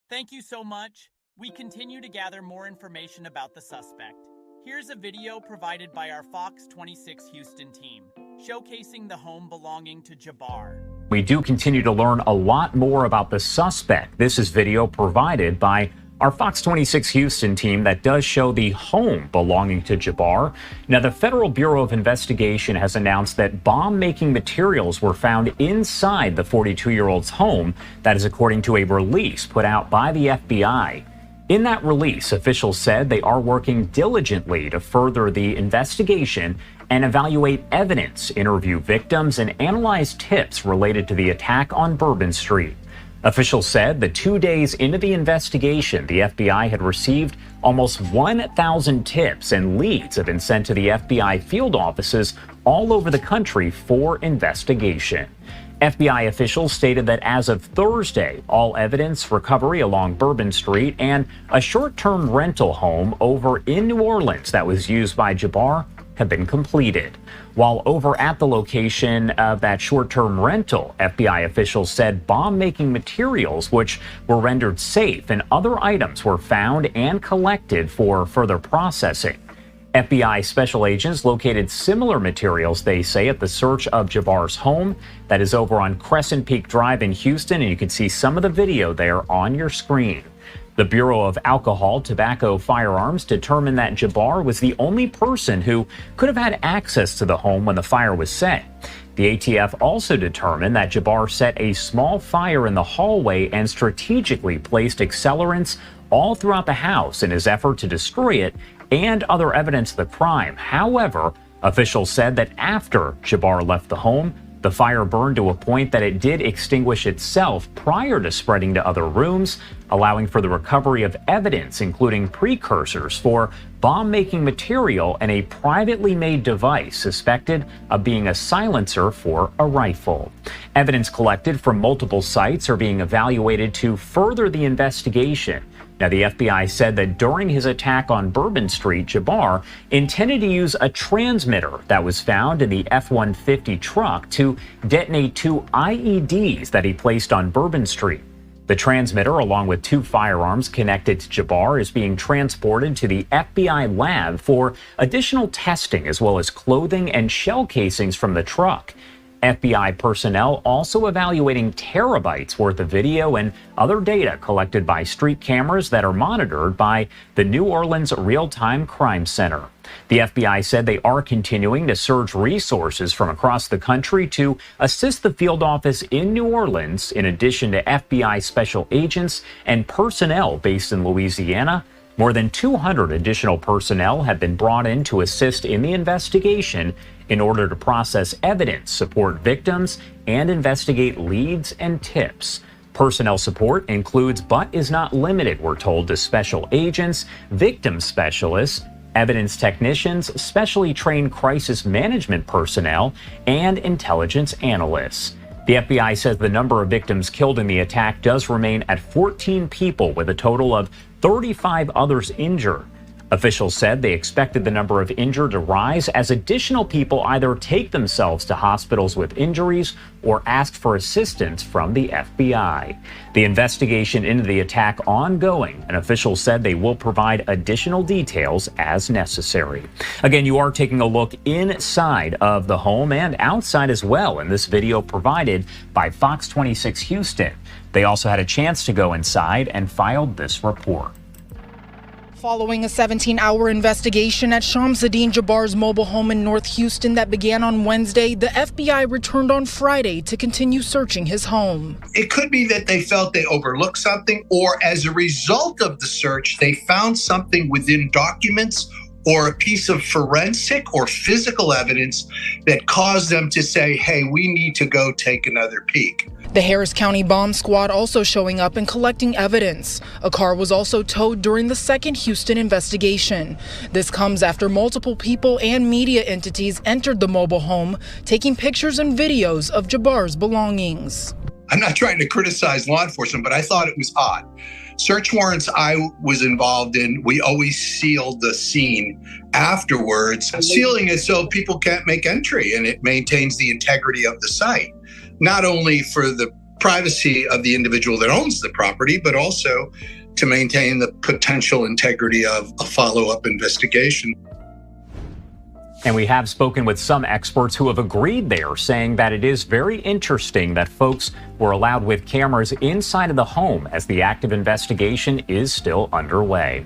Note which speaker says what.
Speaker 1: Thank you so much. We continue to gather more information about the suspect. Here's a video provided by our Fox 26 Houston team, showcasing the home belonging to Jabbar.
Speaker 2: We do continue to learn a lot more about the suspect. This is video provided by our Fox 26 Houston team that does show the home belonging to Jabbar. Now, the Federal Bureau of Investigation has announced that bomb-making materials were found inside the 42-year-old's home. That is according to a release put out by the FBI. In that release, officials said they are working diligently to further the investigation and evaluate evidence, interview victims, and analyze tips related to the attack on Bourbon Street. Officials said that 2 days into the investigation, the FBI had received almost 1,000 tips, and leads have been sent to the FBI field offices all over the country for investigation. FBI officials stated that as of Thursday, all evidence recovery along Bourbon Street and a short-term rental home over in New Orleans that was used by Jabbar have been completed. While over at the location of that short-term rental, FBI officials said bomb-making materials, which were rendered safe, and other items were found and collected for further processing. FBI special agents located similar materials, they say, at the search of Jabbar's home that is over on Crescent Peak Drive in Houston, and you can see some of the video there on your screen. The Bureau of Alcohol, Tobacco, Firearms determined that Jabbar was the only person who could have had access to the home when the fire was set. The ATF also determined that Jabbar set a small fire in the hallway and strategically placed accelerants all throughout the house in his effort to destroy it and other evidence of the crime. However, officials said that after Jabbar left the home, the fire burned to a point that it did extinguish itself prior to spreading to other rooms, allowing for the recovery of evidence, including precursors for bomb-making material and a privately made device suspected of being a silencer for a rifle. Evidence collected from multiple sites are being evaluated to further the investigation. Now, the FBI said that during his attack on Bourbon Street, Jabbar intended to use a transmitter that was found in the F-150 truck to detonate 2 IEDs that he placed on Bourbon Street. The transmitter, along with 2 firearms connected to Jabbar, is being transported to the FBI lab for additional testing, as well as clothing and shell casings from the truck. FBI personnel also evaluating terabytes worth of video and other data collected by street cameras that are monitored by the New Orleans Real-Time Crime Center. The FBI said they are continuing to surge resources from across the country to assist the field office in New Orleans, in addition to FBI special agents and personnel based in Louisiana. More than 200 additional personnel have been brought in to assist in the investigation in order to process evidence, support victims, and investigate leads and tips. Personnel support includes, but is not limited, we're told, to special agents, victim specialists, evidence technicians, specially trained crisis management personnel, and intelligence analysts. The FBI says the number of victims killed in the attack does remain at 14 people, with a total of 35 others injured. Officials said they expected the number of injured to rise as additional people either take themselves to hospitals with injuries or ask for assistance from the FBI. The investigation into the attack ongoing, and officials said they will provide additional details as necessary. Again, you are taking a look inside of the home and outside as well in this video provided by Fox 26 Houston. They also had a chance to go inside and filed this report.
Speaker 3: Following a 17-hour investigation at Shamsuddin Jabbar's mobile home in North Houston that began on Wednesday, the FBI returned on Friday to continue searching his home.
Speaker 4: It could be that they felt they overlooked something, or as a result of the search, they found something within documents or a piece of forensic or physical evidence that caused them to say, hey, we need to go take another peek.
Speaker 3: The Harris County Bomb Squad also showing up and collecting evidence. A car was also towed during the second Houston investigation. This comes after multiple people and media entities entered the mobile home, taking pictures and videos of Jabbar's belongings.
Speaker 4: I'm not trying to criticize law enforcement, but I thought it was odd. Search warrants I was involved in, we always sealed the scene afterwards, sealing it so people can't make entry, and it maintains the integrity of the site. Not only for the privacy of the individual that owns the property, but also to maintain the potential integrity of a follow-up investigation.
Speaker 2: And we have spoken with some experts who have agreed there, saying that it is very interesting that folks were allowed with cameras inside of the home as the active investigation is still underway.